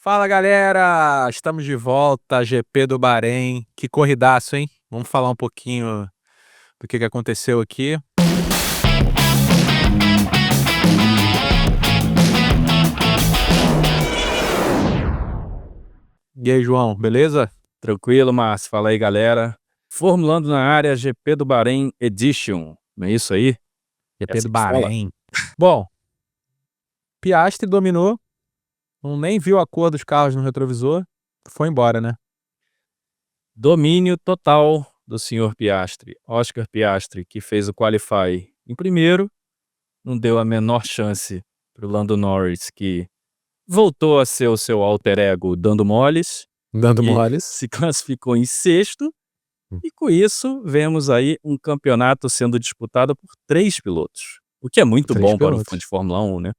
Fala galera, estamos de volta, GP do Bahrein. Que corridaço, hein? Vamos falar um pouquinho do que aconteceu aqui. E aí, João, beleza? Tranquilo, Márcio. Fala aí, galera. Formulando na área, GP do Bahrein Edition. Não é isso aí? GP do Essa que fala? Bahrein. Bom, Piastri dominou, nem viu a cor dos carros no retrovisor, foi embora, né? Domínio total do senhor Piastri. Oscar Piastri, que fez o Qualify em primeiro, não deu a menor chance para o Lando Norris, que voltou a ser o seu alter ego dando moles, Dando e moles. se classificou em sexto. E com isso, vemos aí um campeonato sendo disputado por 3 pilotos. O que é muito Três bom para um fã pilotos. de Fórmula 1, né?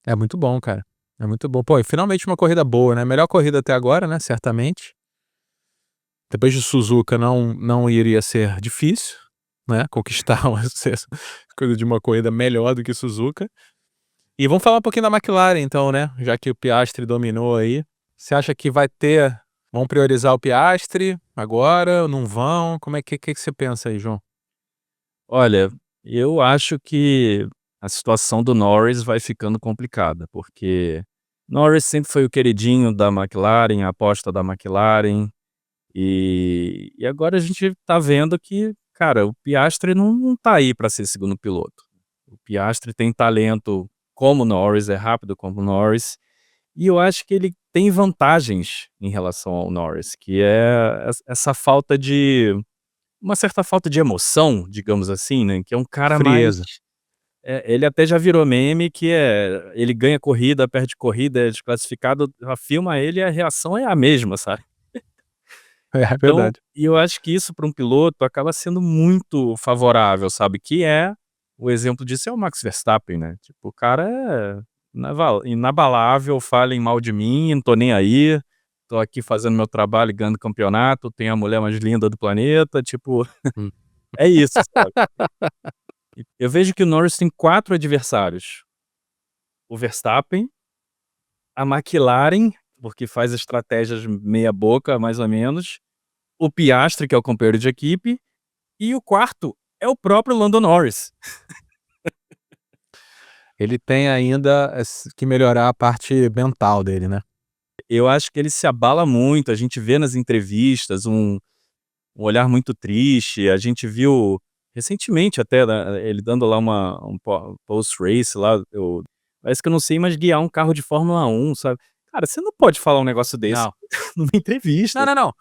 É muito bom, cara. É muito bom. Pô, e finalmente uma corrida boa, né? Melhor corrida até agora, né? Certamente. Depois de Suzuka não iria ser difícil, né? Conquistar essa coisa de uma corrida melhor do que Suzuka. E vamos falar um pouquinho da McLaren, então, né? Já que o Piastri dominou aí. Você acha que vai ter... Vão priorizar o Piastri agora? Não vão? Como é que você pensa aí, João? Olha, eu acho que a situação do Norris vai ficando complicada, porque Norris sempre foi o queridinho da McLaren, a aposta da McLaren, e agora a gente tá vendo que, cara, o Piastri não tá aí para ser segundo piloto. O Piastri tem talento como o Norris, é rápido como o Norris, e eu acho que ele tem vantagens em relação ao Norris, que é essa falta de uma certa falta de emoção, digamos assim, né, que é um cara mais Frieza. ele até já virou meme que ele ganha corrida, perde corrida, é desclassificado, já filma ele e a reação é a mesma, sabe. É Então, verdade. e eu acho que isso para um piloto acaba sendo muito favorável, sabe, que é o exemplo disso é o Max Verstappen, né, tipo, o cara é inabalável, falem mal de mim, não tô nem aí, tô aqui fazendo meu trabalho, ganhando campeonato, tenho a mulher mais linda do planeta, tipo, Hum. é isso, sabe. Eu vejo que o Norris tem 4 adversários: o Verstappen, a McLaren, porque faz estratégias meia boca, mais ou menos, o Piastri, que é o companheiro de equipe, e o quarto é o próprio Lando Norris. Ele tem ainda que melhorar a parte mental dele, né? Eu acho que ele se abala muito, a gente vê nas entrevistas um olhar muito triste, a gente viu recentemente até, né, ele dando lá um post-race lá, parece que eu não sei mais guiar um carro de Fórmula 1, sabe. Cara, você não pode falar um negócio desse Não. numa entrevista. Não.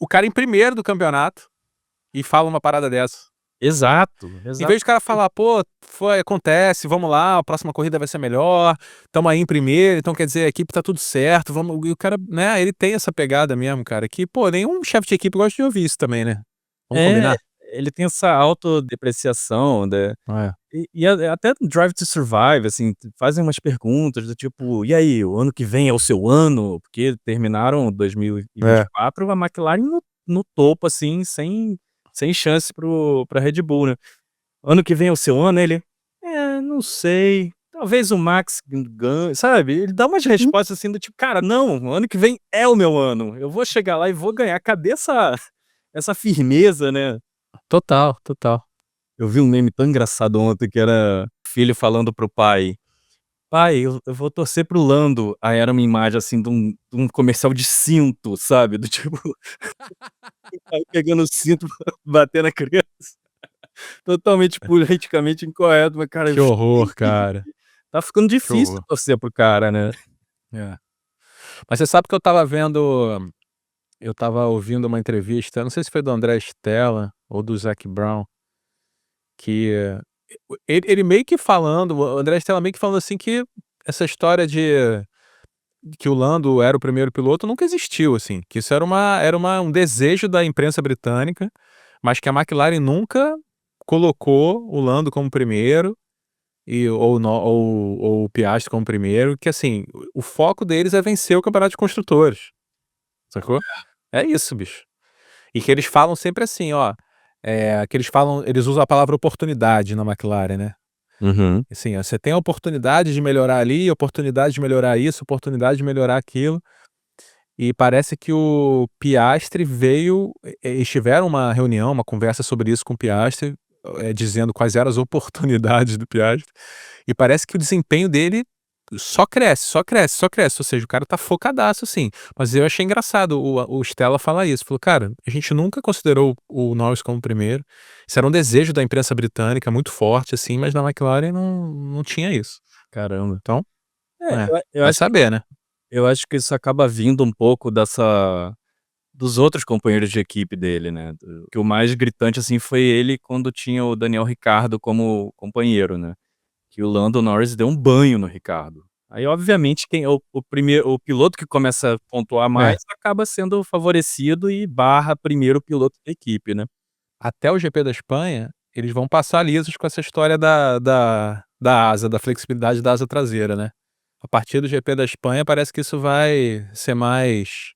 O cara em primeiro do campeonato e fala uma parada dessa. Exato, Em vez exato. do cara falar, pô, acontece, vamos lá, a próxima corrida vai ser melhor, tamo aí em primeiro, então quer dizer, a equipe tá tudo certo, vamos. E o cara, né, ele tem essa pegada mesmo, cara, que, pô, nenhum chefe de equipe gosta de ouvir isso também, né? Vamos É, combinar? ele tem essa autodepreciação, né, É. até no Drive to Survive, assim, fazem umas perguntas do tipo: "E aí, o ano que vem é o seu ano?", porque terminaram É. 2024, a McLaren no topo, assim, sem chance pra Red Bull, né. "Ano que vem é o seu ano?", ele: não sei, talvez o Max ganhe", sabe, ele dá umas Hum. respostas, assim, do tipo: "Cara, não, o ano que vem é o meu ano, eu vou chegar lá e vou ganhar", cadê essa firmeza, né. Total, total. Eu vi um meme tão engraçado ontem que era filho falando pro pai: "Pai, eu vou torcer para o Lando", aí era uma imagem, assim, de um comercial de cinto, sabe, do tipo, o pai pegando o cinto pra bater na criança. Totalmente politicamente incorreto, mas cara, eu Que fiquei horror, cara. tá ficando Que difícil horror. torcer para o cara, né. É. Mas você sabe que eu tava ouvindo uma entrevista, não sei se foi do André Stella ou do Zac Brown, que ele meio que falando, o André Stella meio que falando assim que essa história de que o Lando era o primeiro piloto nunca existiu, assim, que isso um desejo da imprensa britânica, mas que a McLaren nunca colocou o Lando como primeiro ou o Piastri como primeiro, que assim, o foco deles é vencer o campeonato de construtores, sacou? É isso, bicho. E que eles falam sempre assim, ó, que eles usam a palavra oportunidade na McLaren, né? Uhum. Assim, você tem a oportunidade de melhorar ali, oportunidade de melhorar isso, oportunidade de melhorar aquilo, e parece que o Piastri veio eles tiveram uma reunião, uma conversa sobre isso com o Piastri, dizendo quais eram as oportunidades do Piastri, e parece que o desempenho dele só cresce, só cresce, só cresce, ou seja, o cara tá focadaço, assim. Mas eu achei engraçado o Stella falar isso, falou: "Cara, a gente nunca considerou o Norris como primeiro, isso era um desejo da imprensa britânica muito forte, assim, mas na McLaren não tinha isso". Caramba. Então, É, é, eu vai acho saber, né. eu acho que isso acaba vindo um pouco dos outros companheiros de equipe dele, né, que o mais gritante, assim, foi ele quando tinha o Daniel Ricciardo como companheiro, né, que o Lando Norris deu um banho no Ricciardo. Aí obviamente quem o piloto que começa a pontuar mais É, acaba sendo favorecido e barra primeiro piloto da equipe, né. até o GP da Espanha, eles vão passar lisos com essa história da asa, da flexibilidade da asa traseira, né. A partir do GP da Espanha parece que isso vai ser mais.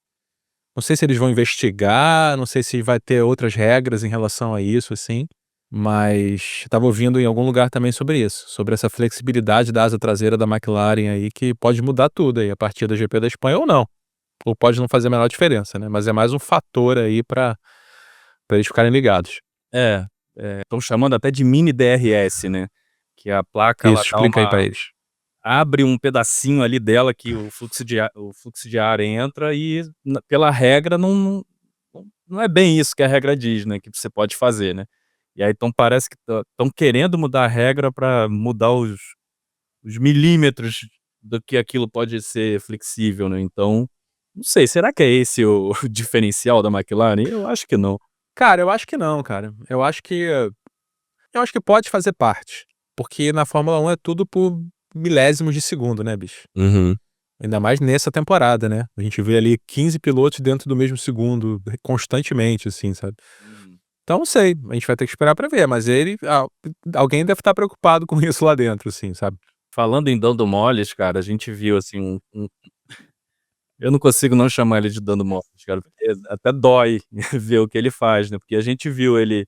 Não sei se eles vão investigar, não sei se vai ter outras regras em relação a isso, assim, mas estava ouvindo em algum lugar também sobre isso, sobre essa flexibilidade da asa traseira da McLaren aí, que pode mudar tudo aí a partir do GP da Espanha ou não, ou pode não fazer a menor diferença, né, mas é mais um fator aí pra eles ficarem ligados. É, estão chamando até de mini DRS, né, que a placa ela Isso, dá explica aí uma pra eles. abre um pedacinho ali dela que o fluxo de ar entra e pela regra não é bem isso que a regra diz, né, que você pode fazer, né. E aí então parece que estão querendo mudar a regra para mudar os milímetros do que aquilo pode ser flexível, né, então, não sei, será que é esse o diferencial da McLaren? Eu acho que não. Cara, eu acho que não, cara, eu acho que pode fazer parte, porque na Fórmula 1 é tudo por milésimos de segundo, né, bicho. Uhum. Ainda mais nessa temporada, né. A gente vê ali 15 pilotos dentro do mesmo segundo, constantemente, assim, sabe. Uhum. Então não sei, a gente vai ter que esperar pra ver, mas alguém deve estar preocupado com isso lá dentro, assim, sabe. Falando em dando moles, cara, a gente viu assim eu não consigo não chamar ele de dando moles, cara, porque até dói ver o que ele faz, né, porque a gente viu ele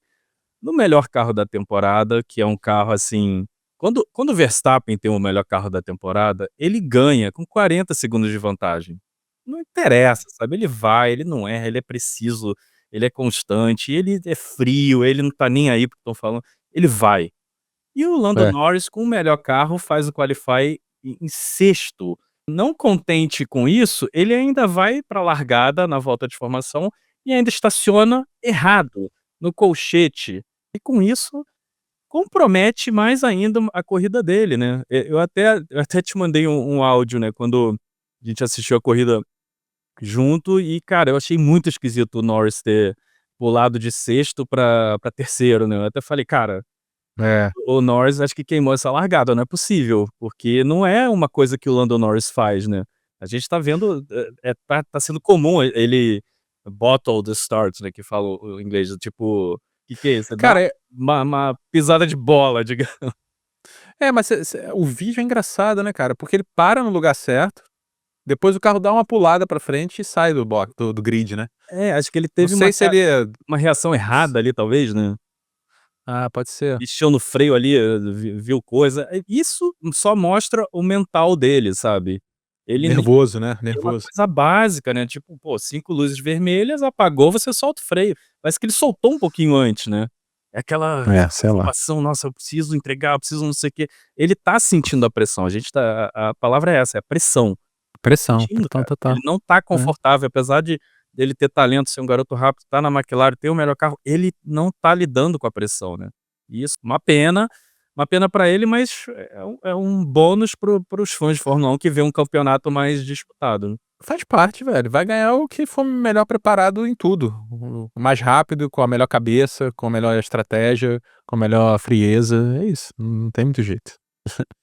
no melhor carro da temporada, que é um carro, assim, quando o Verstappen tem o melhor carro da temporada, ele ganha com 40 segundos de vantagem. Não interessa, sabe, ele vai, ele não erra, ele é preciso, ele é constante, ele é frio, ele não tá nem aí para o que estão falando, ele vai. E o Lando É, Norris, com o melhor carro, faz o qualify em sexto. Não contente com isso, ele ainda vai para a largada na volta de formação e ainda estaciona errado, no colchete. E com isso, compromete mais ainda a corrida dele, né. Eu até te mandei um áudio, né, quando a gente assistiu a corrida junto e, cara, eu achei muito esquisito o Norris ter pulado de sexto para terceiro, né. Eu até falei: "Cara, é, o Norris acho que queimou essa largada, não é possível, porque não é uma coisa que o Lando Norris faz, né. A gente tá vendo, tá sendo comum ele bottle the start, né, que fala o inglês, tipo, que é isso? Você dá cara, uma pisada de bola, digamos. mas o vídeo é engraçado, né, cara, porque ele para no lugar certo, depois o carro dá uma pulada pra frente e sai do grid, né. É, acho que ele Não teve sei se ele uma reação errada ali talvez, né. pode ser. Mexeu no freio ali, viu coisa. Isso só mostra o mental dele, sabe. Ele nem Nervoso, né, é uma nervoso. coisa básica, né, tipo, pô, 5 luzes vermelhas, apagou, você solta o freio. Parece que ele soltou um pouquinho antes, né. É aquela É, sei lá. preocupação: "Nossa, eu preciso entregar, eu preciso não sei o quê". Ele tá sentindo a pressão, a gente tá a palavra é essa, é pressão. Pressão, Sentindo, cara. total. Ele não tá É. confortável, apesar de dele ter talento, ser um garoto rápido, tá na McLaren, ter o melhor carro, ele não tá lidando com a pressão, né. E isso, uma pena pra ele, mas é um bônus para os fãs de Fórmula 1 que vê um campeonato mais disputado, né. Faz parte, velho. Vai ganhar o que for melhor preparado em tudo. O mais rápido, com a melhor cabeça, com a melhor estratégia, com a melhor frieza. É isso, não tem muito jeito.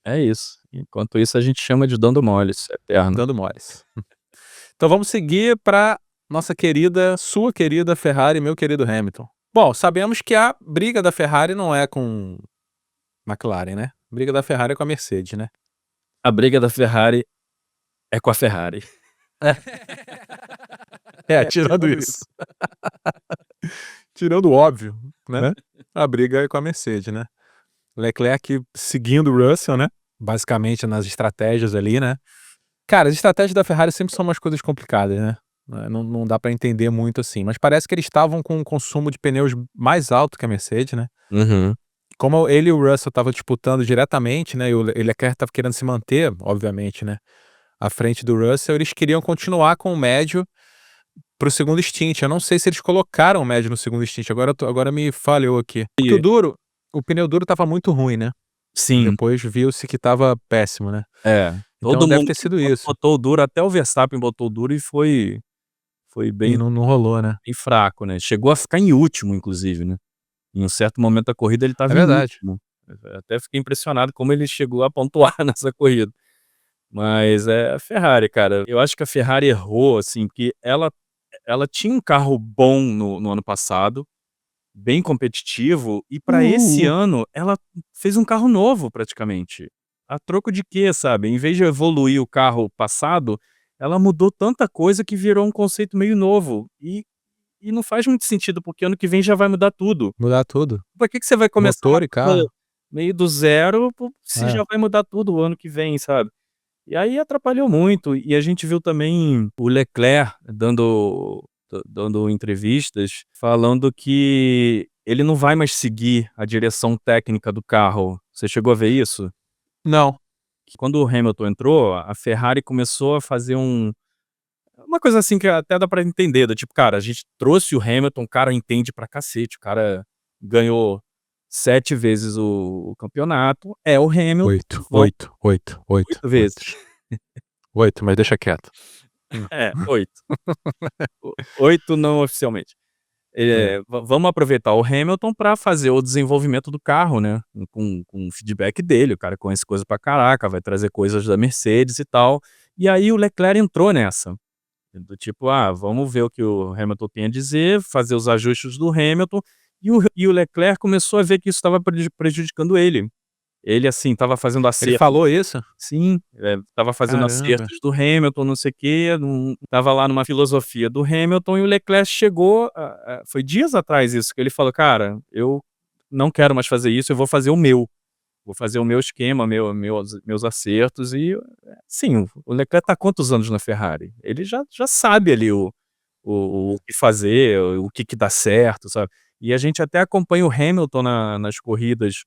É isso. Enquanto isso a gente chama de dando moles, eterno. Dando moles. Então vamos seguir para nossa querida, sua querida Ferrari, meu querido Hamilton. Bom, sabemos que a briga da Ferrari não é com McLaren, né? A briga da Ferrari é com a Mercedes, né? A briga da Ferrari é com a Ferrari. É, É, tirando tirando isso. isso. Tirando o óbvio, né? A briga é com a Mercedes, né? Leclerc seguindo o Russell, né? Basicamente nas estratégias ali, né? Cara, as estratégias da Ferrari sempre são umas coisas complicadas, né? Não dá pra entender muito assim. Mas parece que eles estavam com um consumo de pneus mais alto que a Mercedes, né? Uhum. Como ele e o Russell estavam disputando diretamente, né? E o Leclerc estava querendo se manter, obviamente, né? À frente do Russell, eles queriam continuar com o médio pro segundo stint. Eu não sei se eles colocaram o médio no segundo stint. Agora me falhou aqui. Porque o pneu duro tava muito ruim, né? Sim, Depois viu-se que tava péssimo, né? todo Então deve mundo ter sido isso. botou o duro, até o Verstappen botou o duro e foi E bem não rolou, né? bem fraco, né. Chegou a ficar em último inclusive, né. Em um certo momento da corrida ele É estava em verdade. último. Até fiquei impressionado como ele chegou a pontuar nessa corrida. Mas é a Ferrari, cara. Eu acho que a Ferrari errou, assim, porque ela tinha um carro bom no ano passado, bem competitivo, e para esse Uh. ano ela fez um carro novo praticamente. A troco de quê, sabe? Em vez de evoluir o carro passado, ela mudou tanta coisa que virou um conceito meio novo. E não faz muito sentido, porque ano que vem já vai mudar tudo. Mudar tudo. Por que você vai começar uma Motor e coisa carro. meio do zero, se É. já vai mudar tudo o ano que vem, sabe? E aí atrapalhou muito, e a gente viu também o Leclerc dando entrevistas, falando que ele não vai mais seguir a direção técnica do carro. Você chegou a ver isso? Não. Que quando o Hamilton entrou, a Ferrari começou a fazer uma coisa assim que até dá pra entender, do tipo: "Cara, a gente trouxe o Hamilton, o cara entende pra cacete, o cara ganhou 7 vezes o campeonato, é o Hamilton, 8, vamos 8, 8, 8, 8 8. vezes". 8, mas deixa quieto. É, 8. 8 não oficialmente. É. Vamos aproveitar o Hamilton pra fazer o desenvolvimento do carro, né, com o feedback dele, o cara conhece coisa pra caraca, vai trazer coisas da Mercedes e tal. E aí o Leclerc entrou nessa, do tipo: "Ah, vamos ver o que o Hamilton tem a dizer, fazer os ajustes do Hamilton", e o Leclerc começou a ver que isso estava prejudicando ele. Ele, assim, estava fazendo Ele acertos. falou isso? Sim, estava fazendo Caramba. acertos do Hamilton, não sei o quê, estava lá numa filosofia do Hamilton e o Leclerc chegou foi dias atrás isso, que ele falou: "Cara, eu não quero mais fazer isso, eu vou fazer o meu. Vou fazer o meu esquema, meus acertos", e, sim, o Leclerc tá há quantos anos na Ferrari? Ele já sabe ali o que fazer, o que dá certo, sabe. E a gente até acompanha o Hamilton nas corridas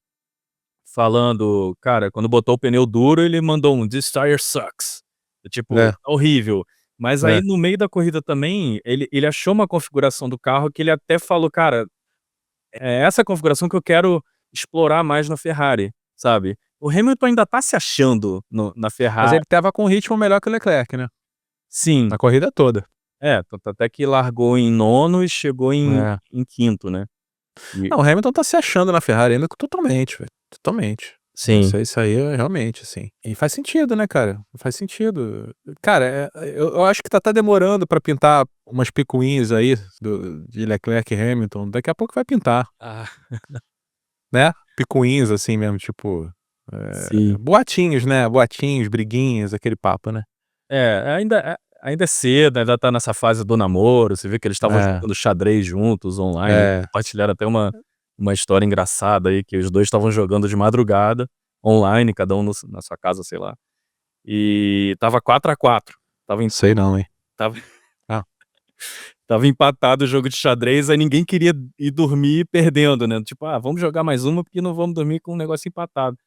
falando, cara, quando botou o pneu duro, ele mandou um "This tire sucks", tipo, É, "Tá horrível". Mas aí é. no meio da corrida também, ele achou uma configuração do carro que ele até falou: "Cara, é essa configuração que eu quero explorar mais na Ferrari", sabe. O Hamilton ainda tá se achando na Mas Ferrari. ele estava com um ritmo melhor que o Leclerc, né? Sim, Na corrida toda. tanto até que largou em nono e chegou É. em quinto, né. E Não, o Hamilton tá se achando na Ferrari ainda totalmente, velho. Totalmente. sim. Isso aí é realmente, assim. E faz sentido, né, cara? Faz sentido. Cara, eu acho que tá até demorando pra pintar umas picuinhas aí de Leclerc e Hamilton. Daqui a pouco vai pintar, Ah, né? Picuinhas assim mesmo, tipo, sim. boatinhos, né? Boatinhos, briguinhas, aquele papo, né? Ainda é cedo, ainda tá nessa fase do namoro, você vê que eles estavam É, jogando xadrez juntos online, é. compartilharam até uma história engraçada aí, que os 2 estavam jogando de madrugada, online, cada um na sua casa, sei lá, e estava 4-4, estava em Sei não, hein? estava Ah, estava empatado o jogo de xadrez, aí ninguém queria ir dormir perdendo, né, tipo: "Ah, vamos jogar mais uma, porque não vamos dormir com o negócio empatado".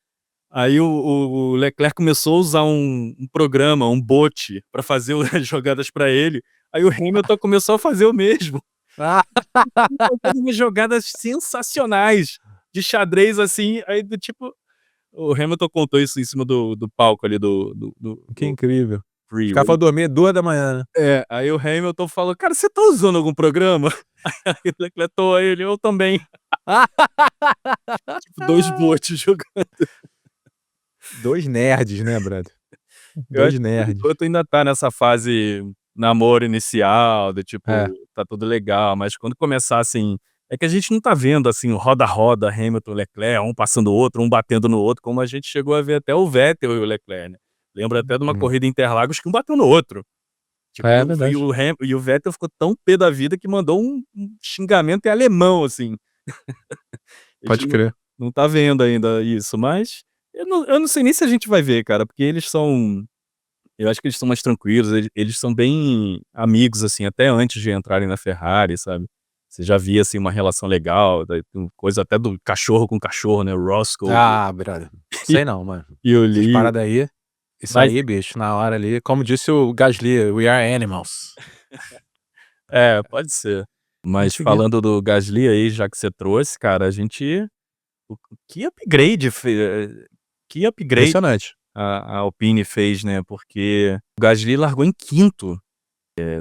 Aí o Leclerc começou a usar um programa, um bot, pra fazer o as jogadas pra ele, aí o Hamilton começou a fazer o mesmo. ah, Ele fazendo umas jogadas sensacionais de xadrez, assim, aí do tipo o Hamilton contou isso em cima do palco ali que do incrível. Os caras freeway. foram dormir 2 da manhã, né? Aí o Hamilton falou: "Cara, você tá usando algum programa?" Aí o Leclerc: "Tô", aí ele: "Eu também". Tipo 2 bots jogando. 2 nerds, né, brother? Eu acho 2 que por nerds. enquanto ainda tá nessa fase namoro inicial, do É. tipo, tá tudo legal, mas quando começar, assim, é que a gente não tá vendo, assim, o roda-roda, Hamilton, Leclerc, um passando o outro, um batendo no outro, como a gente chegou a ver até o Vettel e o Leclerc, né. Lembro até de uma Hum. corrida em Interlagos que um bateu no outro. Tipo, É verdade. e o Vettel ficou tão pé da vida que mandou um xingamento em alemão, assim. A gente Pode crer. não tá vendo ainda isso, mas eu não sei nem se a gente vai ver, cara, porque eu acho que eles são mais tranquilos, eles são bem amigos, assim, até antes de entrarem na Ferrari, sabe. Você já via, assim, uma relação legal, coisa até do cachorro com cachorro, né, o Roscoe Ah, brother, e sei não, mano. e o Essas Lee, paradas aí, isso mas aí, bicho, na hora ali, como disse o Gasly: "We are animals". pode ser. Vamos Mas seguir. falando do Gasly aí, já que você trouxe, cara, o que upgrade que upgrade Impressionante. a Alpine fez, né, porque o Gasly largou em 5º.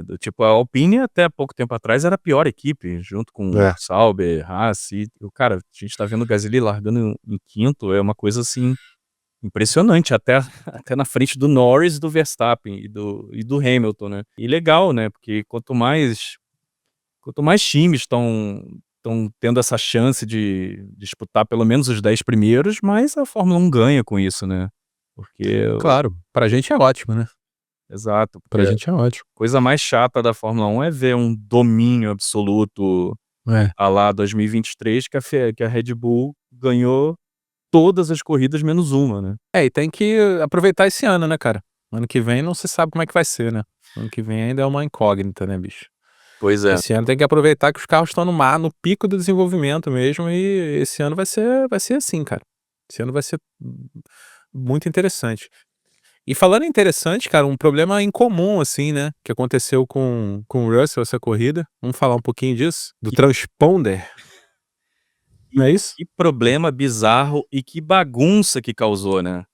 Do tipo, a Alpine até pouco tempo atrás era a pior equipe, junto com É. Sauber, Haas e o cara, a gente tá vendo o Gasly largando em 5º, é uma coisa, assim, impressionante, até até na frente do Norris, do Verstappen e do Hamilton, né. E legal, né, porque quanto mais times estão tendo essa chance de disputar pelo menos os 10 primeiros, mais a Fórmula 1 ganha com isso, né. Porque Claro, pra gente é ótimo, né. exato, Pra porque a gente é ótimo. coisa mais chata da Fórmula 1 é ver um domínio absoluto É. à lá 2023 que a Red Bull ganhou todas as corridas menos uma, né. É, e tem que aproveitar esse ano, né, cara. Ano que vem não se sabe como é que vai ser, né. Ano que vem ainda é uma incógnita, né, bicho. Pois é. Esse ano tem que aproveitar que os carros estão no pico do desenvolvimento mesmo, e esse ano vai ser assim, cara. Esse ano vai ser muito interessante. E falando em interessante, cara, um problema incomum, assim, né, que aconteceu com o Russell essa corrida, vamos falar um pouquinho disso? Do Que transponder, que não é isso? que problema bizarro e que bagunça que causou, né.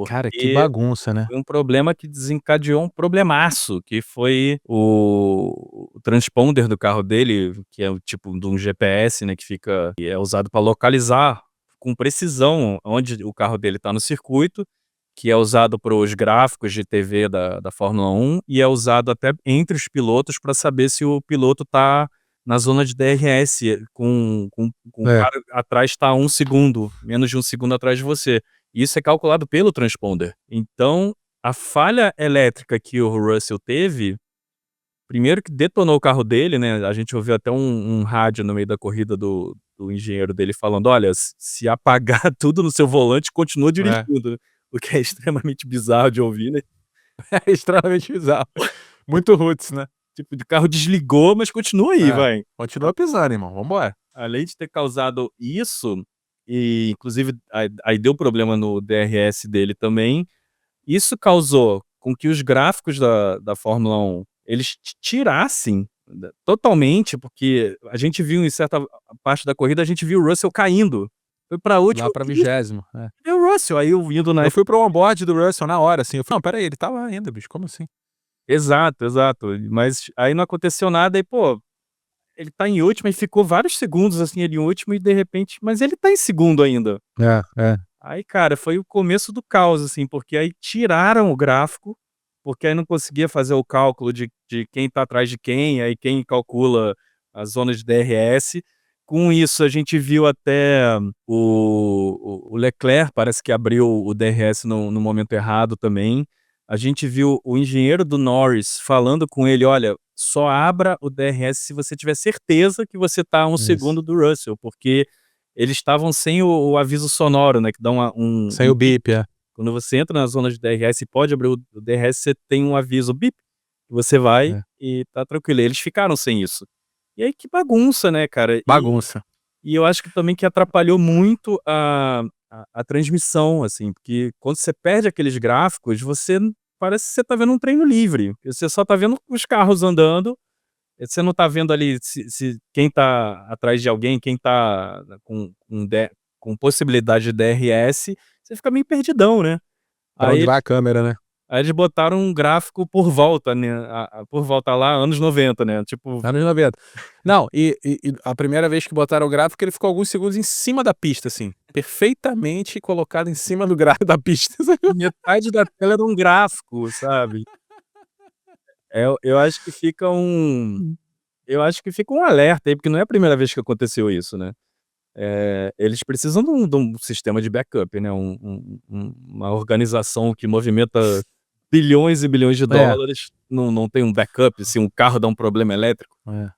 Cara, que Porque bagunça, né. foi um problema que desencadeou um problemaço, que foi o transponder do carro dele, que é o tipo de um GPS, né, que é usado para localizar com precisão onde o carro dele está no circuito, que é usado para os gráficos de TV da Fórmula 1 e é usado até entre os pilotos para saber se o piloto está na zona de DRS, com o É, cara atrás está 1 segundo, menos de 1 segundo atrás de você. Isso é calculado pelo transponder. Então, a falha elétrica que o Russell teve, primeiro que detonou o carro dele, né, a gente ouviu até um rádio no meio da corrida do engenheiro dele falando: "Olha, se apagar tudo no seu volante, continua é. dirigindo", né, o que é extremamente bizarro de ouvir, né. É extremamente bizarro. Muito roots, né. Tipo, o carro desligou, mas continua aí, É, vai. continua pisando, irmão, vamos embora. Além de ter causado isso, e inclusive aí deu problema no DRS dele também. Isso causou com que os gráficos da Fórmula 1, eles tirassem totalmente, porque a gente viu em certa parte da corrida, a gente viu o Russell caindo. Foi pra Lá última pra pista, 20º, é. cadê o Russell? Aí eu indo na Eu fui pro onboard do Russell na hora, assim, eu falei: "Não, espera aí, ele tá lá ainda, bicho, como assim?". exato, exato. Mas aí não aconteceu nada e, pô, ele tá em último e ficou vários segundos, assim, ele em último e de repente mas ele tá em segundo ainda. É, é. Aí, cara, foi o começo do caos, assim, porque aí tiraram o gráfico, porque aí não conseguia fazer o cálculo de quem tá atrás de quem, aí quem calcula a zona de DRS. Com isso, a gente viu até o Leclerc parece que abriu o DRS no momento errado também. A gente viu o engenheiro do Norris falando com ele: "Olha, só abra o DRS se você tiver certeza que você tá a 1 Isso. segundo do Russell", porque eles estavam sem o aviso sonoro, né, que dá Sem um o bip. bip, é. Quando você entra na zona de DRS e pode abrir o DRS, você tem um aviso bip, você vai É. e tá tranquilo. E eles ficaram sem isso. E aí que bagunça, né, cara. Bagunça. E eu acho que também que atrapalhou muito a transmissão, assim, porque quando você perde aqueles gráficos, parece que você tá vendo um treino livre, você só tá vendo os carros andando, você não tá vendo ali se quem tá atrás de alguém, quem tá com possibilidade de DRS, você fica meio perdidão, né. Pra onde Aí vai a câmera, né. aí eles botaram um gráfico por volta, né, por volta lá, anos 90, né, tipo Anos 90. Não, e a primeira vez que botaram o gráfico, ele ficou alguns segundos em cima da pista, assim, perfeitamente colocado em cima do gráfico da pista. metade da tela era um gráfico, sabe. Eu acho que fica eu acho que fica um alerta aí, porque não é a primeira vez que aconteceu isso, né. Eles precisam de um sistema de backup, né, uma organização que movimenta bilhões e bilhões de É, dólares, não tem um backup se um carro dá um problema elétrico. é.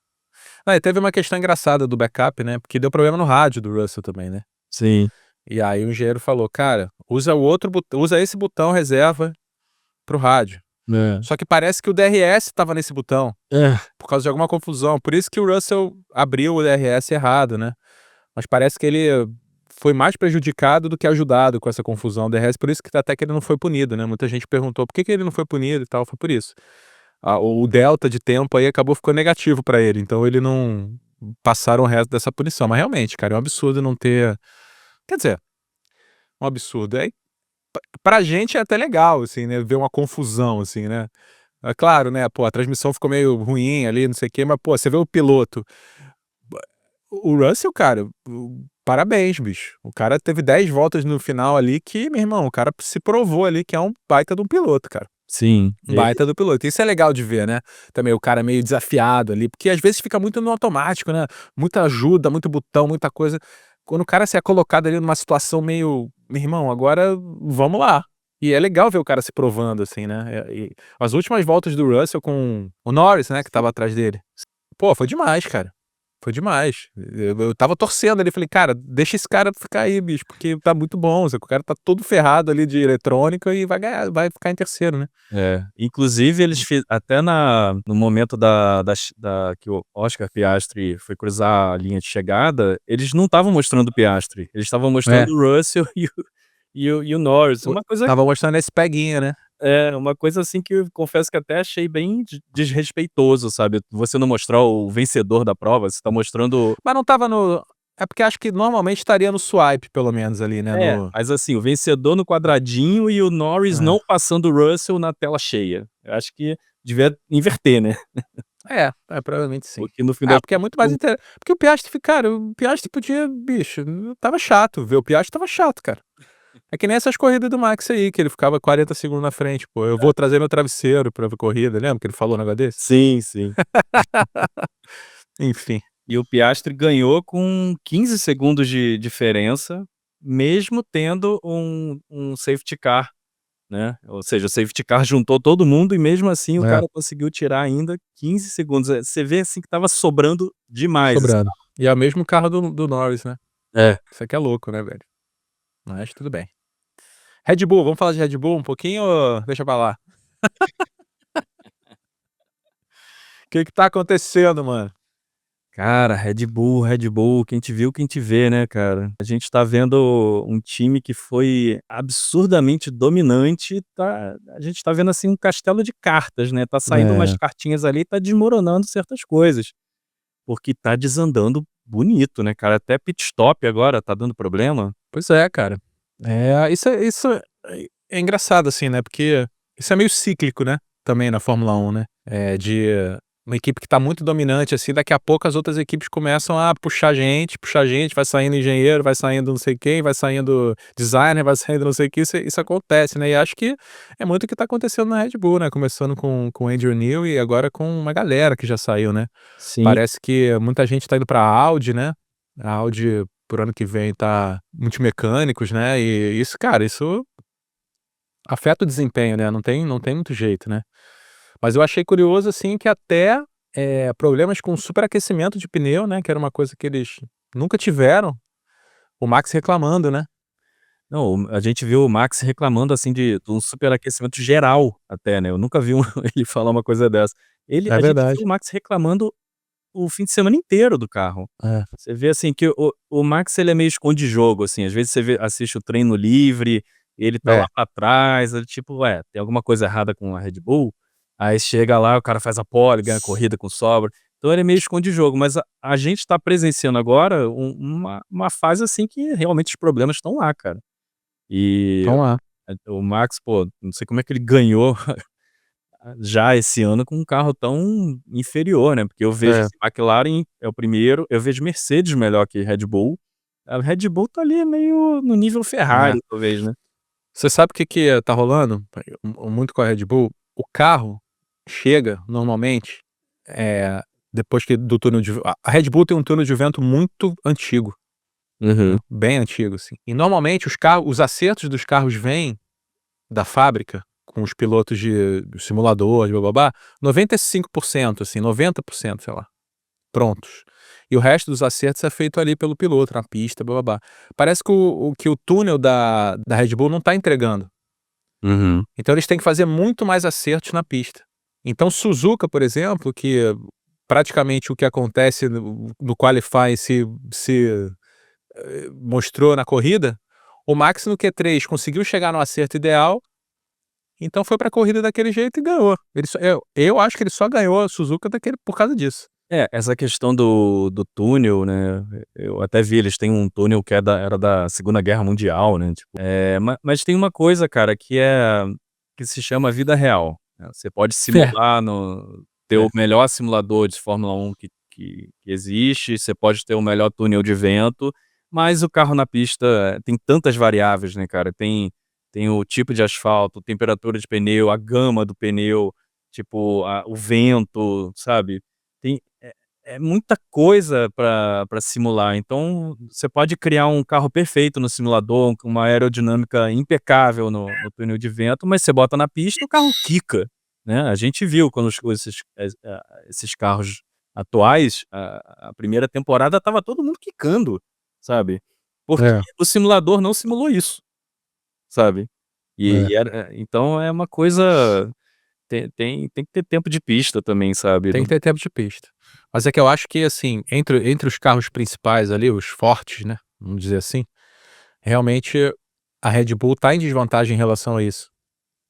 Ah, e teve uma questão engraçada do backup, né, porque deu problema no rádio do Russell também, né. Sim. E aí o engenheiro falou: "Cara, usa esse botão reserva para o rádio". É. Só que parece que o DRS estava nesse botão, É. por causa de alguma confusão, por isso que o Russell abriu o DRS errado, né. Mas parece que ele foi mais prejudicado do que ajudado com essa confusão do DRS, por isso que até que ele não foi punido, né. Muita gente perguntou: "Por que que ele não foi punido e tal?", foi por isso. O delta de tempo aí acabou ficando negativo pra ele, então ele não passaram o resto dessa punição. Mas realmente, cara, é um absurdo não ter, quer dizer, um absurdo. Aí pra gente é até legal, assim, né, ver uma confusão, assim, né. É claro, né, pô, a transmissão ficou meio ruim ali, não sei o quê, mas, pô, você vê o piloto, o Russell, cara, parabéns, bicho. O cara teve 10 voltas no final ali que, meu irmão, o cara se provou ali que é um baita de um piloto, cara. Sim. Um baita do piloto. Isso é legal de ver, né, também o cara meio desafiado ali, porque às vezes fica muito no automático, né, muita ajuda, muito botão, muita coisa. Quando o cara se é colocado ali numa situação meio: "Meu irmão, agora vamos lá". E é legal ver o cara se provando, assim, né, e as últimas voltas do Russell com o Norris, né, que estava atrás dele. Pô, foi demais, cara. Foi demais. Eu estava torcendo ali, falei: "Cara, deixa esse cara ficar aí, bicho, porque tá muito bom, o cara tá todo ferrado ali de eletrônica e vai ganhar, vai ficar em terceiro, né". É, inclusive eles até no momento da que o Oscar Piastri foi cruzar a linha de chegada, eles não estavam mostrando o Piastri, eles estavam mostrando É, o Russell e o Norris, o estava mostrando esse peguinha, né. uma coisa assim que eu confesso que até achei bem desrespeitoso, sabe, você não mostrar o vencedor da prova, você tá mostrando. Mas não estava no, é porque acho que normalmente estaria no swipe pelo menos ali, né, É, no mas assim, o vencedor no quadradinho e o Norris é. não passando o Russell na tela cheia. Eu acho que devia inverter, né, Provavelmente sim. porque no fim Ah, das porque é muito mais porque o Piastri, cara, o Piastri podia, bicho, estava chato, ver o Piastri estava chato, cara. É que nem essas corridas do Max aí, que ele ficava 40 segundos na frente, pô, "eu vou trazer meu travesseiro pra ver corrida", lembra que ele falou um negócio desse? sim, sim. Enfim. E o Piastri ganhou com 15 segundos de diferença, mesmo tendo um safety car, né, ou seja, o safety car juntou todo mundo e mesmo assim o É, cara conseguiu tirar ainda 15 segundos. Você vê, assim, que estava sobrando demais esse sobrando. carro. E é o mesmo carro do Norris, né. É. Isso aqui é louco, né, velho. Mas tudo bem. Red Bull, vamos falar de Red Bull um pouquinho ou deixa pra lá? O que que tá acontecendo, mano? Cara, Red Bull, quem te viu, quem te vê, né, cara. A gente tá vendo um time que foi absurdamente dominante, a gente tá vendo, assim, um castelo de cartas, né, tá saindo umas É, cartinhas ali e tá desmoronando certas coisas, porque tá desandando bonito, né, cara. Até pit stop agora tá dando problema. pois é, cara. Isso é engraçado, assim, né, porque isso é meio cíclico, né, também na Fórmula 1, né. De uma equipe que tá muito dominante, assim, daqui a pouco as outras equipes começam a puxar gente, vai saindo engenheiro, vai saindo não sei quem, vai saindo designer, vai saindo não sei o que, isso acontece, né, e acho que é muito o que tá acontecendo na Red Bull, né, começando com o Adrian Newey e agora com uma galera que já saiu, né. Sim, Parece que muita gente tá indo pra Audi, né, a Audi por ano que vem tá multimecânicos, né, e isso, cara, isso afeta o desempenho, né, não tem muito jeito, né. Mas eu achei curioso, assim, que até, problemas com superaquecimento de pneu, né, que era uma coisa que eles nunca tiveram, o Max reclamando, né. não, a gente viu o Max reclamando, assim, de um superaquecimento geral até, né, eu nunca vi ele falar uma coisa dessa. É A gente verdade. viu o Max reclamando o fim de semana inteiro do carro. É. Você vê, assim, que o Max ele é meio esconde-jogo, assim, às vezes você assiste o treino livre, ele tá lá É. pra trás, tipo: "Ué, tem alguma coisa errada com a Red Bull?". Aí chega lá, o cara faz a pole, ganha a corrida com sobra. Então ele é meio esconde-jogo, mas a gente tá presenciando agora uma fase, assim, que realmente os problemas estão lá, cara. E Então lá. o Max, pô, não sei como é que ele ganhou já esse ano com um carro tão inferior, né, porque eu vejo, É. assim, McLaren é o primeiro, eu vejo Mercedes melhor que Red Bull, a Red Bull tá ali meio no nível É. Ferrari talvez, né. Você sabe o que que tá rolando muito com a Red Bull? O carro chega normalmente, depois que do túnel de a Red Bull tem um túnel de vento muito antigo, né, Uhum. bem antigo, assim. E normalmente os acertos dos carros vêm da fábrica, com os pilotos de simulador, de blá-blá-blá, 95%, assim, 90%, sei lá. prontos. E o resto dos acertos é feito ali pelo piloto, na pista, blá-blá-blá. Parece que o túnel da Red Bull não tá entregando. Uhum. Então eles têm que fazer muito mais acertos na pista. Então Suzuka, por exemplo, que praticamente o que acontece no qualifying mostrou na corrida, o Max no Q3 conseguiu chegar no acerto ideal, então foi pra corrida daquele jeito e ganhou. Eu acho que ele só ganhou a Suzuka por causa disso. Essa questão do túnel, né, eu até vi, eles têm um túnel que era da Segunda Guerra Mundial, né, tipo, mas tem uma coisa, cara, que se chama vida real, né, você pode É, simular ter é. o melhor simulador de Fórmula 1 que existe, você pode ter o melhor túnel de vento, mas o carro na pista tem tantas variáveis, né, cara, tem o tipo de asfalto, temperatura de pneu, a gama do pneu, tipo, o vento, sabe, tem é muita coisa para simular, então você pode criar um carro perfeito no simulador, com uma aerodinâmica impecável no túnel de vento, mas você bota na pista, o carro quica, né. A gente viu quando esses carros atuais, a primeira temporada estava todo mundo quicando, sabe, porque É, o simulador não simulou isso, sabe. é. Então é uma coisa, tem que ter tempo de pista também, sabe. Tem que ter tempo de pista. Mas é que eu acho que, assim, entre os carros principais ali, os fortes, né, vamos dizer assim, realmente a Red Bull tá em desvantagem em relação a isso,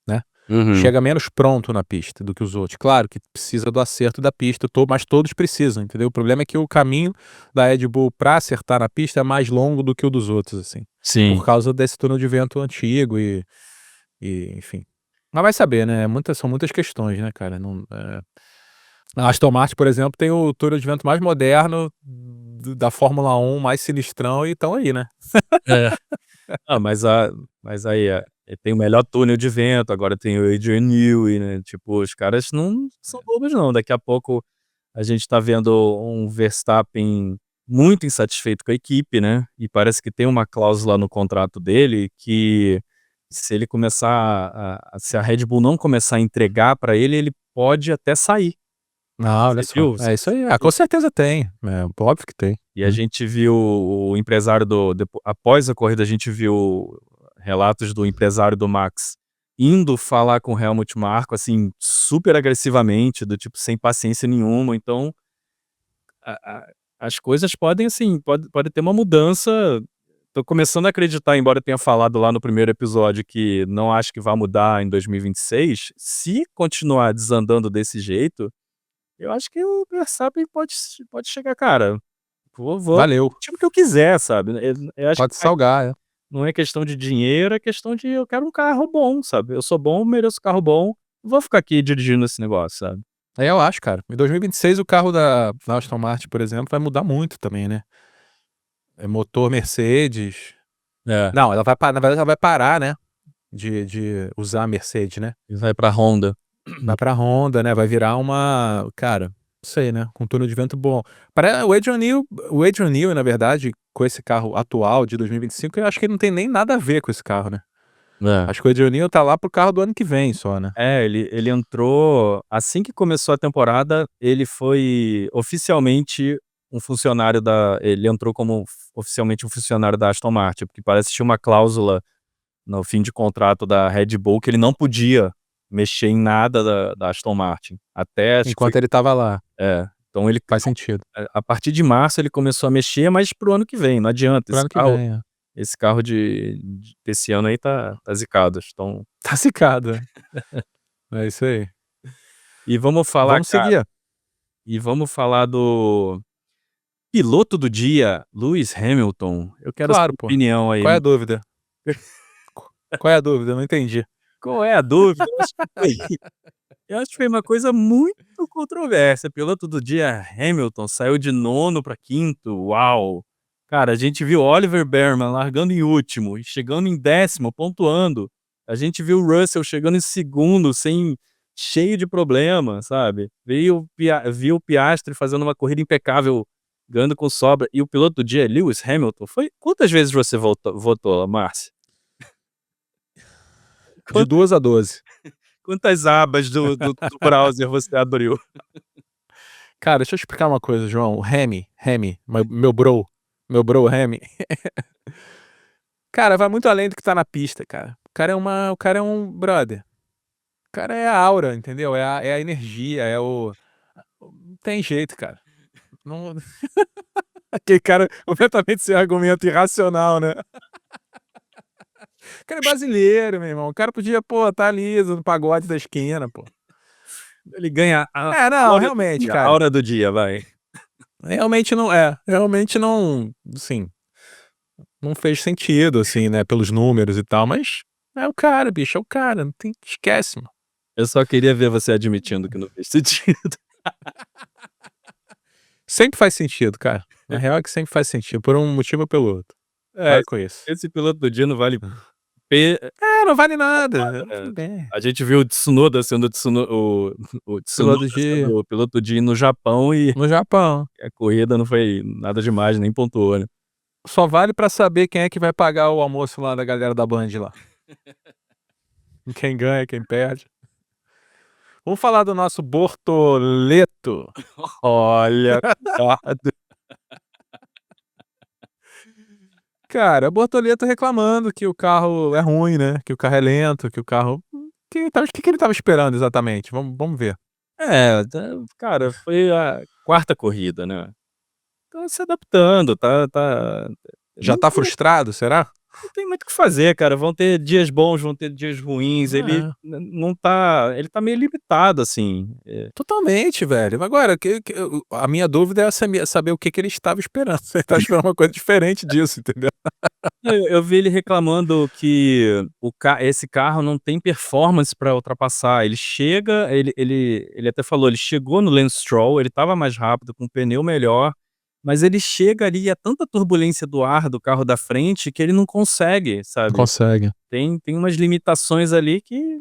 né. Uhum. Chega menos pronto na pista do que os outros. Claro que precisa do acerto da pista, mas todos precisam, entendeu. O problema é que o caminho da Red Bull pra acertar na pista é mais longo do que o dos outros, assim, por Sim. causa desse túnel de vento antigo e enfim. Mas vai saber, né, são muitas questões, né, cara, não, a Aston Martin, por exemplo, tem o túnel de vento mais moderno da Fórmula 1, mais sinistrão e estão aí, né. É. Ah, mas aí, tem o melhor túnel de vento, agora tem o Adrian Newey, né, tipo, os caras não são bobos não, daqui a pouco a gente tá vendo um Verstappen muito insatisfeito com a equipe, né, e parece que tem uma cláusula no contrato dele que se ele começar se a Red Bull não começar a entregar pra ele, ele pode até sair. Ah, olha Você só. viu? Você É isso aí. viu? Com certeza tem. É, óbvio que tem. E a gente viu o empresário após a corrida, a gente viu relatos do empresário do Max indo falar com o Helmut Marko, assim, super agressivamente, do tipo, sem paciência nenhuma, então a as coisas podem, assim, pode ter uma mudança. Tô começando a acreditar, embora eu tenha falado lá no primeiro episódio que não acho que vai mudar em 2026, se continuar desandando desse jeito, eu acho que o Verstappen pode chegar, cara, vou Valeu. o time que eu quiser, sabe. Eu acho que Pode salgar, é. não é questão de dinheiro, é questão de eu quero um carro bom, sabe. Eu sou bom, mereço carro bom, não vou ficar aqui dirigindo esse negócio, sabe. Eu acho, cara. Em 2026 o carro da Aston Martin, por exemplo, vai mudar muito também, né. É motor Mercedes. É, Não, na verdade ela vai parar, né, de usar a Mercedes, né. e vai pra Honda. Vai pra Honda, né, vai virar uma cara, não sei, né, com túnel de vento bom. O Adrian Newey, na verdade, com esse carro atual de 2025, eu acho que ele não tem nem nada a ver com esse carro, né. É. Acho que o Adrian Newey tá lá para o carro do ano que vem só, né. Ele entrou assim que começou a temporada, ele foi oficialmente ele entrou como oficialmente um funcionário da Aston Martin, porque parece que tinha uma cláusula no fim de contrato da Red Bull que ele não podia mexer em nada da Aston Martin, até acho que foi Enquanto ele estava lá. então ele Faz sentido. a partir de março ele começou a mexer, mas para o ano que vem, não adianta, Para o ano que vem, é. esse carro desse ano aí tá zicado, então Tá zicado, é. É isso aí. e vamos falar, Vamos cara, seguir. e vamos falar do piloto do dia, Lewis Hamilton. Eu quero Claro, sua pô. opinião aí. Qual é a dúvida? Qual é a dúvida? Eu não entendi. Qual é a dúvida? Eu acho que foi uma coisa muito controversa. Piloto do dia, Hamilton, saiu de nono para quinto, uau! Cara, a gente viu Oliver Bearman largando em último e chegando em décimo, pontuando. A gente viu o Russell chegando em segundo, cheio de problema, sabe. Viu o Piastri fazendo uma corrida impecável, ganhando com sobra. E o piloto do dia, Lewis Hamilton, foi quantas vezes você votou, Márcia? De 2 a 12. Quantas abas do browser você abriu? Cara, deixa eu explicar uma coisa, João. O Remy, meu bro Remy. Cara, vai muito além do que tá na pista, cara. O cara é um brother. O cara é a aura, entendeu? É a energia, não tem jeito, cara. Não, aquele cara completamente sem argumento irracional, né? O cara é brasileiro, meu irmão. O cara podia, pô, tá ali no pagode da esquina, pô. Ele ganha a É, não, aura do realmente, dia, a cara. aura do dia, vai. Realmente não, assim, não fez sentido, assim, né, pelos números e tal, mas é o cara, bicho, é o cara, não tem, esquece, mano. Eu só queria ver você admitindo que não fez sentido. Sempre faz sentido, cara. Na real é que sempre faz sentido, por um motivo ou pelo outro. É, Para com isso. esse piloto do dia não vale P É, não vale nada, né. tudo bem. A gente viu o Tsunoda sendo o Tsunoda Piloto de sendo o piloto do dia no Japão e no Japão. a corrida não foi nada demais, nem pontuou, né. Só vale pra saber quem é que vai pagar o almoço lá da galera da Band lá. Quem ganha, quem perde. Vamos falar do nosso Bortoleto. Olha, cuidado. Cara, Bortoleto reclamando que o carro é ruim, né, que o carro é lento, que o carro que ele estava esperando exatamente? Vamos ver. É, cara, foi a quarta corrida, né. Tá se adaptando, Já não tá frustrado, será? não tem muito o que fazer, cara, vão ter dias bons, vão ter dias ruins, ele É. não tá ele tá meio limitado, assim, Totalmente, velho. Agora, a minha dúvida é saber o que que ele estava esperando. Ele estava esperando uma coisa diferente disso, entendeu? eu vi ele reclamando que esse carro não tem performance pra ultrapassar, ele chega ele até falou, ele chegou no Lance Stroll, ele estava mais rápido, com um pneu melhor, mas ele chega ali, é tanta turbulência do ar do carro da frente que ele não consegue, Não sabe. consegue. Tem umas limitações ali que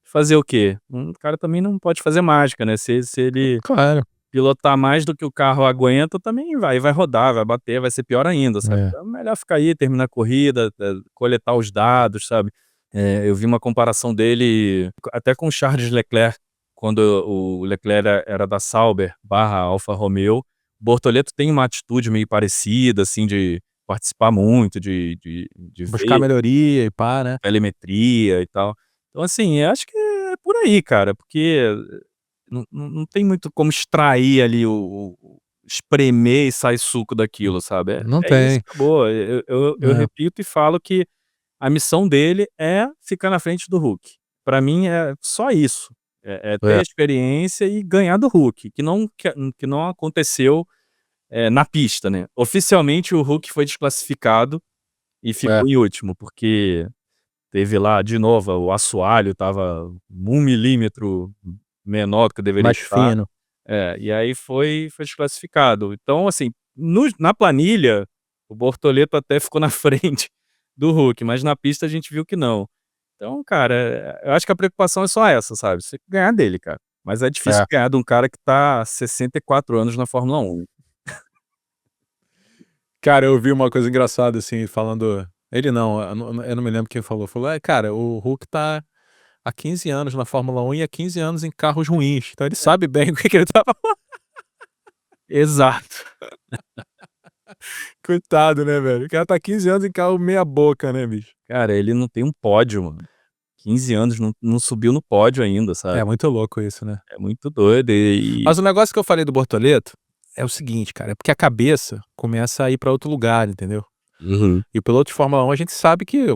fazer o quê? O cara também não pode fazer mágica, né, se ele Claro. pilotar mais do que o carro aguenta, também vai rodar, vai bater, vai ser pior ainda, sabe. É. Então é melhor ficar aí, terminar a corrida, coletar os dados, sabe. Eu vi uma comparação dele até com o Charles Leclerc, quando o Leclerc era da Sauber barra Alfa Romeo. O Bortoleto tem uma atitude meio parecida, assim, de participar muito, de Buscar ver melhoria e pá, né? telemetria e tal. Então, assim, eu acho que é por aí, cara, porque não tem muito como extrair ali espremer e sair suco daquilo, sabe. Não É isso, tem. acabou. Eu É. repito e falo que a missão dele é ficar na frente do Hulk. Pra mim é só isso. É ter É. experiência e ganhar do Hulk, que não aconteceu, na pista, né. Oficialmente o Hulk foi desclassificado e É. ficou em último, porque teve lá, de novo, o assoalho estava 1 milímetro menor do que deveria Mais estar. fino. E aí foi desclassificado. Então, assim, na planilha, o Bortoleto até ficou na frente do Hulk, mas na pista a gente viu que não. Então, cara, eu acho que a preocupação é só essa, sabe, você ganhar dele, cara. Mas é difícil É. ganhar de um cara que tá há 64 anos na Fórmula 1. Cara, eu vi uma coisa engraçada, assim, falando ele não, eu não me lembro quem falou. Falou: "É, cara, o Hulk tá há 15 anos na Fórmula 1 e há 15 anos em carros ruins, então ele sabe bem o que que ele tá". Exato. Coitado, né, velho. O cara tá 15 anos em carro meia boca, né, bicho. Cara, ele não tem um pódio, mano. 15 anos, não subiu no pódio ainda, sabe. É muito louco isso, né. É muito doido Mas o negócio que eu falei do Bortoleto é o seguinte, cara, é porque a cabeça começa a ir pra outro lugar, entendeu. Uhum. E o piloto de Fórmula 1 a gente sabe que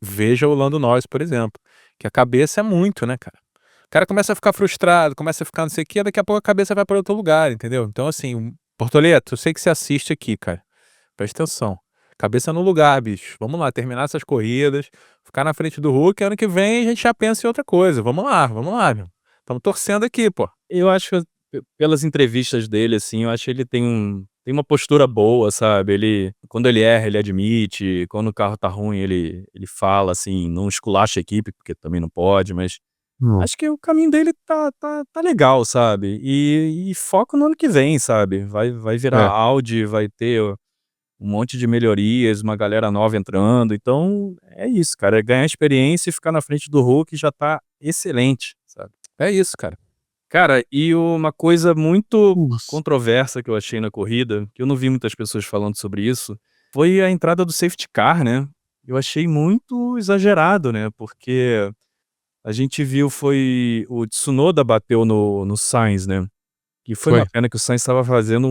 veja o Lando Norris, por exemplo, que a cabeça é muito, né, cara. O cara começa a ficar frustrado, começa a ficar não sei o quê, daqui a pouco a cabeça vai pra outro lugar, entendeu. Então assim, Bortoleto, eu sei que você assiste aqui, cara, presta atenção. Cabeça no lugar, bicho. Vamos lá, terminar essas corridas, ficar na frente do Hulk, ano que vem a gente já pensa em outra coisa. Vamos lá, meu. Estamos torcendo aqui, pô. Eu acho que pelas entrevistas dele, assim, eu acho que ele tem uma postura boa, sabe, quando ele erra, ele admite, quando o carro tá ruim, ele fala, assim, não esculacha a equipe, porque também não pode, mas Hum. acho que o caminho dele tá legal, sabe, e foco no ano que vem, sabe, vai virar É, Audi, vai ter um monte de melhorias, uma galera nova entrando, então é isso, cara, é ganhar experiência e ficar na frente do Hulk já tá excelente, sabe. é isso, cara. Cara, e uma coisa muito Nossa. controversa que eu achei na corrida, que eu não vi muitas pessoas falando sobre isso, foi a entrada do safety car, né. Eu achei muito exagerado, né, porque a gente viu foi o Tsunoda bateu no Sainz, né, que foi Foi. uma pena que o Sainz estava fazendo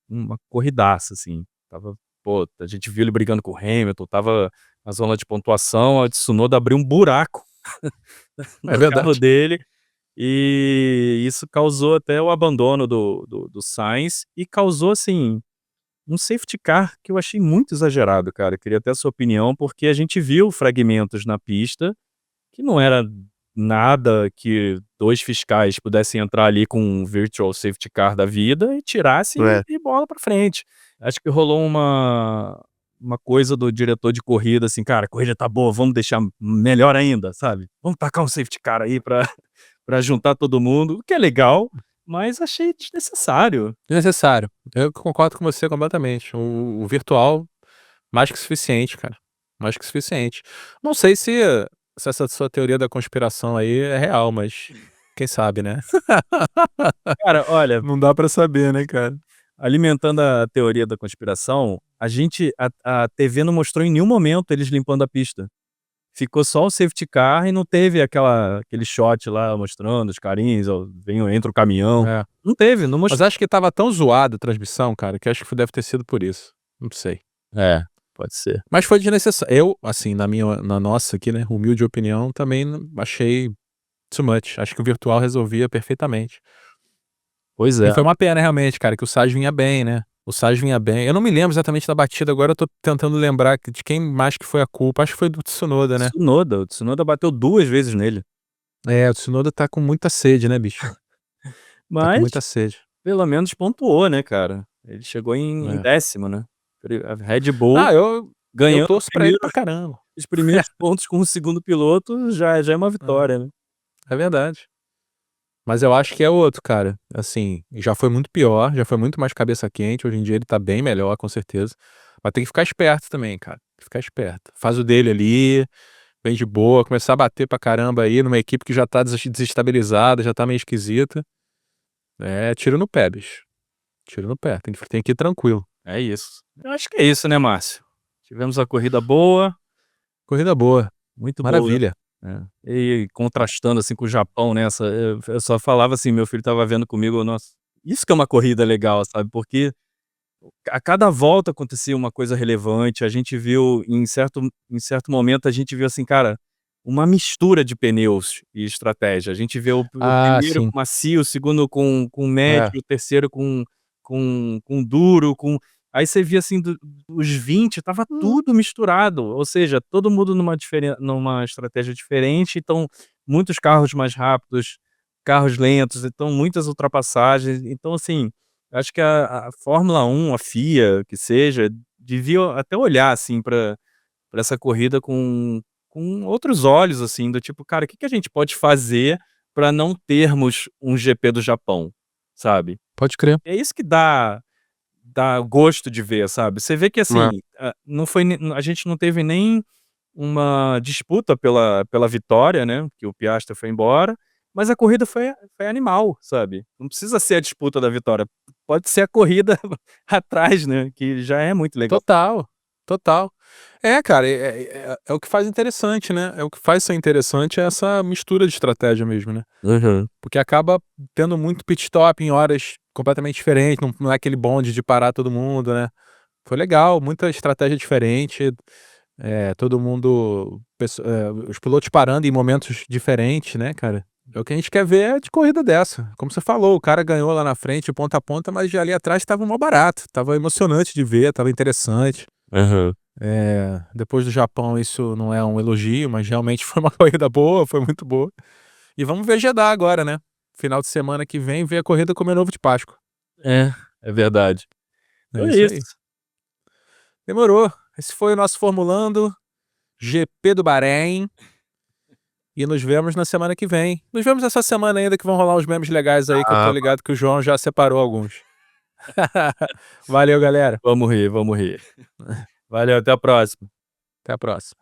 uma corridaça, assim, estava pô, a gente viu ele brigando com o Hamilton, estava na zona de pontuação, a Tsunoda abriu um buraco É no carro verdade. dele, e isso causou até o abandono do Sainz e causou, assim, um safety car que eu achei muito exagerado, cara. Eu queria até a sua opinião, porque a gente viu fragmentos na pista que não era nada que 2 fiscais pudessem entrar ali com um virtual safety car da vida e tirasse É. e bola pra frente. Acho que rolou uma coisa do diretor de corrida, assim: "Cara, a corrida tá boa, vamos deixar melhor ainda", sabe. "Vamos tacar um safety car aí pra pra juntar todo mundo", o que é legal, mas achei desnecessário. Desnecessário. Eu concordo com você completamente. O virtual, mais que suficiente, cara. Mais que suficiente. Não sei se essa sua teoria da conspiração aí é real, mas quem sabe, né? Cara, olha, Não dá pra saber, né, cara? alimentando a teoria da conspiração, a TV não mostrou em nenhum momento eles limpando a pista. Ficou só o safety car e não teve aquele shot lá mostrando os carinhos, ó, entra o caminhão. É. Não teve, não Mas mostrou. acho que estava tão zoada a transmissão, cara, que acho que deve ter sido por isso. Não sei. É, pode ser. Mas foi desnecessário. Eu, assim, na nossa aqui, né, humilde opinião, também achei too much. Acho que o virtual resolvia perfeitamente. Pois E é. foi uma pena realmente, cara, que o Sage vinha bem, né. O Sage vinha bem. Eu não me lembro exatamente da batida, agora eu tô tentando lembrar de quem mais que foi a culpa. Acho que foi do Tsunoda, né. O Tsunoda bateu 2 vezes nele. É, o Tsunoda tá com muita sede, né, bicho. Tá com Mas muita sede. pelo menos pontuou, né, cara. Ele chegou em É. 10º, né. A Red Bull Ah, eu ganhando torço pra ele pra caramba. os primeiros pontos com o segundo piloto já é uma vitória, né. É verdade. Mas eu acho que é outro, cara. Assim, já foi muito pior, já foi muito mais cabeça quente. Hoje em dia ele tá bem melhor, com certeza. Mas tem que ficar esperto também, cara. Tem que ficar esperto. Faz o dele ali, bem de boa, começar a bater pra caramba aí numa equipe que já tá desestabilizada, já tá meio esquisita. É, tiro no pé, bicho. Tiro no pé. Tem que ir tranquilo. É isso. Eu acho que é isso, né, Márcio. Tivemos a corrida boa, Corrida boa. muito boa. Maravilha. É. E contrastando, assim, com o Japão nessa eu só falava assim, meu filho estava vendo comigo, nossa, isso que é uma corrida legal, sabe, porque a cada volta acontecia uma coisa relevante, a gente viu em certo momento, a gente viu assim, cara, uma mistura de pneus e estratégia. A gente vê o Ah, primeiro sim. com macio, o segundo com médio, É. o terceiro com duro, aí você via assim dos 20 estava tudo misturado, ou seja, todo mundo numa estratégia diferente, então muitos carros mais rápidos, carros lentos, então muitas ultrapassagens, então assim, acho que a Fórmula 1, a FIA, que seja, devia até olhar, assim, pra essa corrida com outros olhos, assim, do tipo: "Cara, o que que a gente pode fazer pra não termos um GP do Japão?", sabe. Pode crer. É isso que dá gosto de ver, sabe. Você vê que, É. assim, não foi ne a gente não teve nem uma disputa pela vitória, né, que o Piastri foi embora, mas a corrida foi animal, sabe. Não precisa ser a disputa da vitória, pode ser a corrida atrás, né, que já é muito legal. Total, total. É, cara, é o que faz interessante, né, é o que faz ser interessante é essa mistura de estratégia mesmo, né. Aham. Porque acaba tendo muito pit stop em horas completamente diferentes, não é aquele bonde de parar todo mundo, né. Foi legal, muita estratégia diferente, todo mundo os pilotos parando em momentos diferentes, né, cara. É o que a gente quer ver é de corrida dessa. Como você falou, o cara ganhou lá na frente, ponta a ponta, mas de ali atrás estava mó barato, estava emocionante de ver, estava interessante. Aham. Depois do Japão isso não é um elogio, mas realmente foi uma corrida boa, foi muito boa. E vamos ver Jeddah agora, né. Final de semana que vem, ver a corrida comer ovo de Páscoa. É, é verdade. É Então é isso isso. aí. Demorou. Esse foi o nosso Formulando, GP do Bahrein, e nos vemos na semana que vem. Nos vemos essa semana ainda que vão rolar uns memes legais aí que eu tô Ah, ligado que o João já separou alguns. Valeu, galera. vamos rir, vamos rir. Valeu, até a próxima. Até a próxima.